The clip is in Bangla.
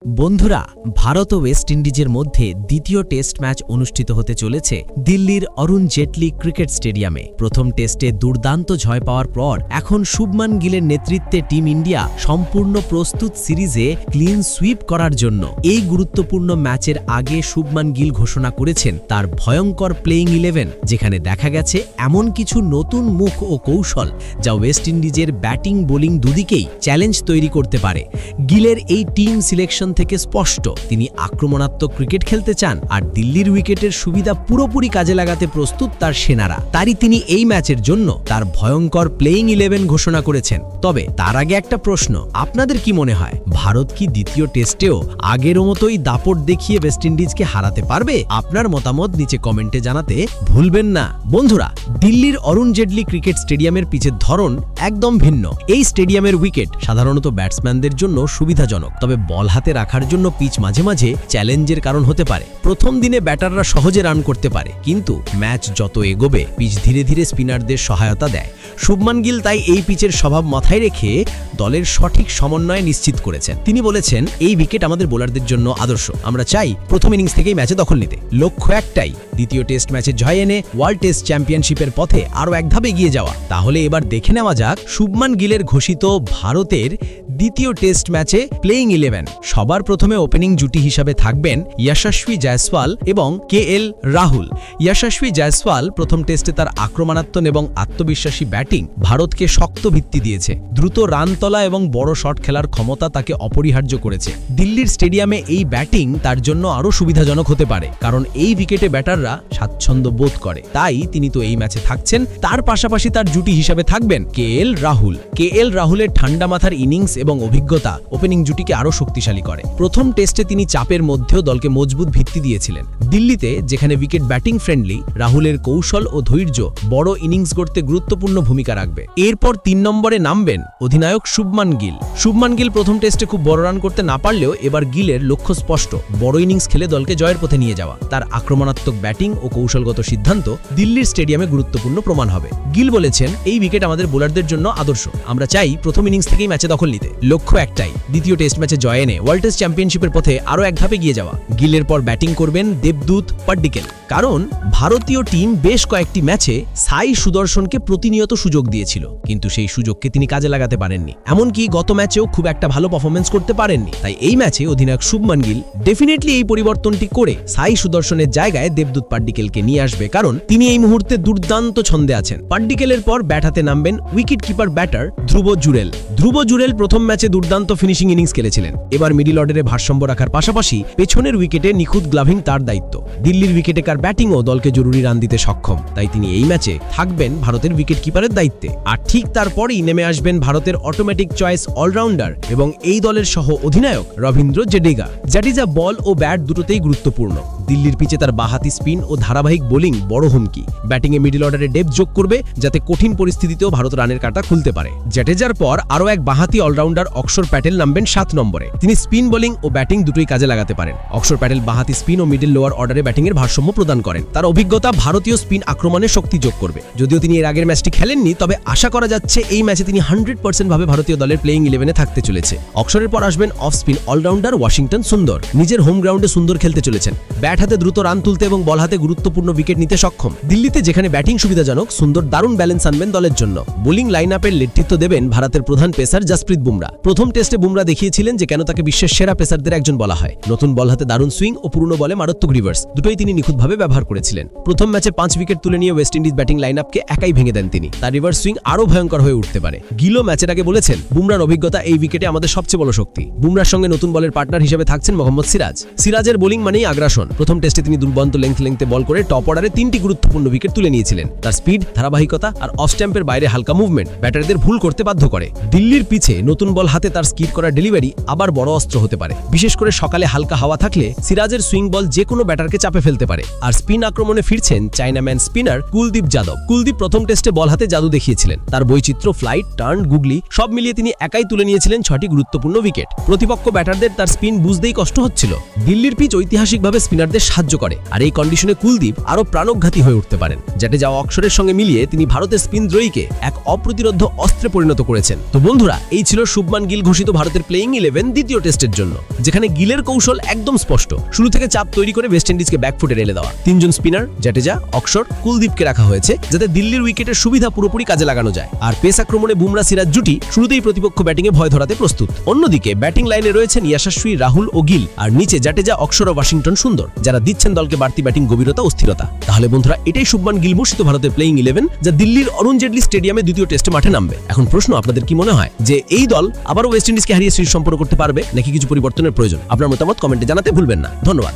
বন্ধুরা, ভারত ও ওয়েস্ট ইন্ডিজের মধ্যে দ্বিতীয় টেস্ট ম্যাচ অনুষ্ঠিত হতে চলেছে দিল্লির অরুণ জেটলি ক্রিকেট স্টেডিয়ামে। প্রথম টেস্টে দুর্দান্ত জয় পাওয়ার পর এখন শুভমান গিলের নেতৃত্বে টিম ইন্ডিয়া সম্পূর্ণ প্রস্তুত সিরিজে ক্লিন সুইপ করার জন্য। এই গুরুত্বপূর্ণ ম্যাচের আগে শুভমান গিল ঘোষণা করেছেন তার ভয়ঙ্কর প্লেইং 11, যেখানে দেখা গেছে এমন কিছু নতুন মুখ ও কৌশল যা ওয়েস্ট ইন্ডিজের ব্যাটিং বোলিং দুদিকেই চ্যালেঞ্জ তৈরি করতে পারে। গিলের এই টিম সিলেকশন থেকে স্পষ্ট তিনি আক্রমণাত্মক ক্রিকেট খেলতে চান, আর দিল্লির উইকেটের সুবিধা পুরোপুরি কাজে লাগাতে প্রস্তুত তার সেনারা। তারই তিনি এই ম্যাচের জন্য তার ভয়ঙ্কর প্লেইং 11 ঘোষণা করেছেন। তবে তার আগে একটা প্রশ্ন, আপনাদের কি মনে হয় ভারত কি দ্বিতীয় টেস্টেও আগের মতোই দাপট দেখিয়ে ওয়েস্ট ইন্ডিজকে হারাতে পারবে? আপনার মতামত নিচে কমেন্টে জানাতে ভুলবেন না। বন্ধুরা, দিল্লির অরুণ জেটলি ক্রিকেট স্টেডিয়ামের পিচের ধরন একদম ভিন্ন। এই স্টেডিয়ামের উইকেট সাধারণত ব্যাটসম্যানদের জন্য সুবিধাজনক, তবে বল হাতে রাখার জন্য পিচ মাঝে মাঝে চ্যালেঞ্জের কারণ হতে পারে। প্রথম দিনে ব্যাটাররা সহজে রান করতে পারে, কিন্তু ম্যাচ যত এগোবে পিচ ধীরে ধীরে স্পিনারদের সহায়তা দেয়। শুভমান গিল তাই এই পিচের স্বভাব মাথায় রেখে দলের সঠিক সমন্বয় নিশ্চিত করেছেন। তিনি বলেছেন, এই উইকেট আমাদের বোলারদের জন্য আদর্শ। আমরা চাই প্রথম ইনিংস থেকেই ম্যাচে দখল নিতে। লক্ষ্য একটাই, দ্বিতীয় টেস্ট ম্যাচে জয় এনে ওয়ার্ল্ড টেস্ট চ্যাম্পিয়নশিপের পথে আরও এক ধাপ এগিয়ে যাওয়া। তাহলে এবার দেখে নেওয়া যাক শুভমান গিলের ঘোষিত ভারতের দ্বিতীয় টেস্ট ম্যাচে প্লেইং 11। সবার প্রথমে ওপেনিং জুটি হিসাবে থাকবেন যশস্বী জয়সওয়াল এবং কেএল রাহুল। যশস্বী জয়সওয়াল প্রথম টেস্টে তার আক্রমণাত্মক এবং আত্মবিশ্বাসী ব্যাটিং ভারতকে শক্ত ভিত্তি দিয়েছে। দ্রুত রান তোলা এবং বড় শট খেলার ক্ষমতা তাকে অপরিহার্য করেছে। দিল্লির স্টেডিয়ামে এই ব্যাটিং তার জন্য আরও সুবিধাজনক হতে পারে, কারণ এই উইকেটে ব্যাটাররা স্বাচ্ছন্দ্য বোধ করে। তাই তিনি তো এই ম্যাচে থাকছেন। তার পাশাপাশি তার জুটি হিসাবে থাকবেন কেএল রাহুল। কেএল রাহুলের ঠান্ডা মাথার ইনিংস এবং অভিজ্ঞতা ওপেনিং জুটিকে আরও শক্তিশালী করে। প্রথম টেস্টে তিনি চাপের মধ্যেও দলকে মজবুত ভিত্তি দিয়েছিলেন। দিল্লিতে যেখানে উইকেট ব্যাটিং ফ্রেন্ডলি, রাহুলের কৌশল ও ধৈর্য বড় ইনিংস গড়তে গুরুত্বপূর্ণ ভূমিকা রাখবে। এরপর 3 নম্বরে নামবেন অধিনায়ক শুভমান গিল। শুভমান গিল প্রথম টেস্টে খুব বড় রান করতে না পারলেও এবার গিলের লক্ষ্য স্পষ্ট, বড় ইনিংস খেলে দলকে জয়ের পথে নিয়ে যাওয়া। তার আক্রমণাত্মক ব্যাটিং ও কৌশলগত সিদ্ধান্ত দিল্লির স্টেডিয়ামে গুরুত্বপূর্ণ প্রমাণ হবে। গিল বলেছেন, এই উইকেট আমাদের বোলারদের জন্য আদর্শ। আমরা চাই প্রথম ইনিংস থেকেই ম্যাচে দখল নিতে। লক্ষ্য একটাই, দ্বিতীয় টেস্ট ম্যাচে জয় এনে ওয়ার্ল্ড টেস্ট চ্যাম্পিয়নশিপের পথে আরও এক ধাপ এগিয়ে যাওয়া। গিলের পর ব্যাটিং করবেন দেবদূত পাড্ডিকেল। কারণ ভারতীয় টিম বেশ কয়েকটি ম্যাচে সাই সুদর্শনকে প্রতিনিয়ত সুযোগ দিয়েছিল, কিন্তু সেই সুযোগকে তিনি কাজে লাগাতে পারেননি। এমনকি গত ম্যাচেও খুব একটা ভালো পারফরমেন্স করতে পারেননি। তাই এই ম্যাচে অধিনায়ক শুভমান গিল ডেফিনেটলি এই পরিবর্তনটি করে সাই সুদর্শনের জায়গায় দেবদূত পাড্ডিকেলকে নিয়ে আসবে, কারণ তিনি এই মুহূর্তে দুর্দান্ত ছন্দে আছেন। পাড্ডিকেলের পর ব্যাট হাতে নামবেন উইকেট কিপার ব্যাটার ধ্রুব জুরেল। ধ্রুব জুরেল প্রথম ম্যাচে দুর্দান্ত ফিনিশিং ইনিংস খেলেছিলেন। এবার মিডল অর্ডারে ভারসাম্য রাখার পাশাপাশি পেছনের উইকেটে নিখুঁত গ্লাভিং তার দায়িত্ব। দিল্লির উইকেটেকার ব্যাটিংও দলকে জরুরি রান দিতে সক্ষম, তাই তিনি এই ম্যাচে থাকবেন ভারতের উইকেট কিপারের দায়িত্বে। আর ঠিক তারপরেই নেমে আসবেন ভারতের অটোমেটিক চয়েস অলরাউন্ডার এবং এই দলের সহ অধিনায়ক রবীন্দ্র জাডেজা। জাডেজা বল ও ব্যাট দুটোতেই গুরুত্বপূর্ণ। দিল্লির পিচে তার বাহাতি স্পিন ও ধারাবাহিক বোলিং বড় হুমকি। ব্যাটিংয়ে মিডল অর্ডারে ডেপথ যোগ করবে, যাতে কঠিন পরিস্থিতিতেও ভারত রানের কাঁটা খুলতে পারে। জাডেজার পর আরও এক বাহাতি অলরাউন্ডার অক্ষর প্যাটেল নামবেন 7 নম্বরে। তিনি স্পিন বোলিং ও ব্যাটিং দুটোই কাজে লাগাতে পারেন। অক্ষর প্যাটেল বাহাতি স্পিন ও মিডল লোয়ার অর্ডারে ব্যাটিংয়ের ভারসাম্য প্রদান করেন। তার অভিজ্ঞতা ভারতীয় স্পিন আক্রমণে শক্তি যোগ করবে। যদিও তিনি এর আগের ম্যাচটি খেলেননি, তবে আশা করা যাচ্ছে এই ম্যাচে তিনি 100% ভাবে ভারতীয় দলের প্লেইং 11-এ থাকতে চলেছে। অক্ষরের পর আসবেন অফ স্পিন অলরাউন্ডার ওয়াশিংটন সুন্দর। নিজের হোম গ্রাউন্ডে সুন্দর খেলতে চলেছেন। ব্যাট হাতে দ্রুত রান তুলতে এবং বল হাতে গুরুত্বপূর্ণ উইকেট নিতে সক্ষম। দিল্লিতে যেখানে ব্যাটিং সুবিধাজনক, সুন্দর দারুণ ব্যালেন্স আনবেন দলের জন্য। বোলিং লাইন আপের নেতৃত্ব দেবেন ভারতের প্রধান পেসার জসপ্রীত বুমরা। প্রথম টেস্টে বুমরা দেখিয়েছিলেন যে কেন তাকে বিশ্বের সেরা পেসারদের একজন বলা হয়। নতুন বল হাতে দারুণ সুইং ও পুরনো বলে মারাত্মক রিভার্স দুটোই তিনি নিখুঁতভাবে ব্যবহার করেছিলেন। প্রথম ম্যাচে 5 উইকেট তুলে নিয়ে ওয়েস্ট ইন্ডিজ ব্যাটিং লাইন আপকে একাই ভেঙে দেন তিনি। তার রিভার্স সুইং আরও ভয়ঙ্কর হয়ে উঠতে পারে। গিলও ম্যাচের আগে বলেছেন, বুমরার অভিজ্ঞতা এই উইকেটে আমাদের সবচেয়ে বড় শক্তি। বুমরার সঙ্গে নতুন বলের পার্টনার হিসেবে থাকছেন মোহাম্মদ সিরাজ। সিরাজের বোলিং মানেই আগ্রাসন। প্রথম টেস্টে তিনি দুর্দান্ত লেংথে বল করে টপ অর্ডারে 3টি গুরুত্বপূর্ণ উইকেট তুলে নিয়েছিলেন। তার স্পিড, ধারাবাহিকতা আর অফ স্ট্যাম্পের বাইরে হালকা মুভমেন্ট ব্যাটারদের ভুল করতে বাধ্য করে। দিল্লির পিছে নতুন বল হাতে তার স্কিড করা ডেলিভারি আবার বড় অস্ত্র হতে পারে। বিশেষ করে সকালে হালকা হাওয়া থাকলে সিরাজের সুইং বল যে কোনো ব্যাটারকে চাপে ফেলতে পারে। আর স্পিন আক্রমণে ফিরছেন চাইনাম্যান স্পিনার কুলদীপ যাদব। কুলদীপ প্রথম টেস্টে বল হাতে জাদু দেখিয়েছিলেন। তার বৈচিত্র্য, ফ্লাইট, টার্ন, গুগলি সব মিলিয়ে তিনি একাই তুলে নিয়েছিলেন 6টি গুরুত্বপূর্ণ উইকেট। প্রতিপক্ষ ব্যাটারদের তার স্পিন বুঝতেই কষ্ট হচ্ছিল। দিল্লির পিচ ঐতিহাসিকভাবে স্পিনারদের ব্যাটারদের সাহায্য করে, আর এই কন্ডিশনে কুলদীপ আরো প্রাণঘাতী হয়ে উঠতে পারেন। জাডেজা অক্ষরের সঙ্গে মিলিয়ে তিনি ভারতের স্পিন দ্রয়ীকে এক অপ্রতিরোধ্য অস্ত্রে পরিণত করেছেন। তো বন্ধুরা, এই ছিল শুভমান গিল ঘোষিত ভারতের প্লেইং 11 দ্বিতীয় টেস্টের জন্য, যেখানে গিলের কৌশল একদম স্পষ্ট। শুরু থেকে চাপ তৈরি করে ওয়েস্ট ইন্ডিজকে ব্যাকফুটে রেলে দেওয়া। তিনজন স্পিনার জাডেজা, অক্ষর, কুলদীপকে রাখা হয়েছে যাতে দিল্লির উইকেটের সুবিধা পুরোপুরি কাজে লাগানো যায়। আর পেস আক্রমণে বুমরা সিরাজ জুটি শুরুতেই প্রতিপক্ষ ব্যাটিংয়ে ভয় ধরাতে প্রস্তুত। অন্যদিকে ব্যাটিং লাইনে রয়েছেন ইয়াশাস্বী, রাহুল ও গিল, আর নিচে জাডেজা, অক্ষর ও ওয়াশিংটন সুন্দর, যারা দিচ্ছেন দলকে বাড়তি ব্যাটিং গভীরতা ও স্থিরতা। তাহলে বন্ধুরা, এটাই শুভমান গিল ঘোষিত ভারতের প্লেইং 11, যা দিল্লির অরুণ জেটলি স্টেডিয়ামে দ্বিতীয় টেস্টে মাঠে নামবে। এখন প্রশ্ন, আপনাদের কি মনে হয় যে এই দল আবারও ওয়েস্ট ইন্ডিজকে হারিয়ে সিরিজ সম্পন্ন করতে পারবে, নাকি কিছু পরিবর্তনের প্রয়োজন? আপনার মতামত কমেন্টে জানাতে ভুলবেন না। ধন্যবাদ।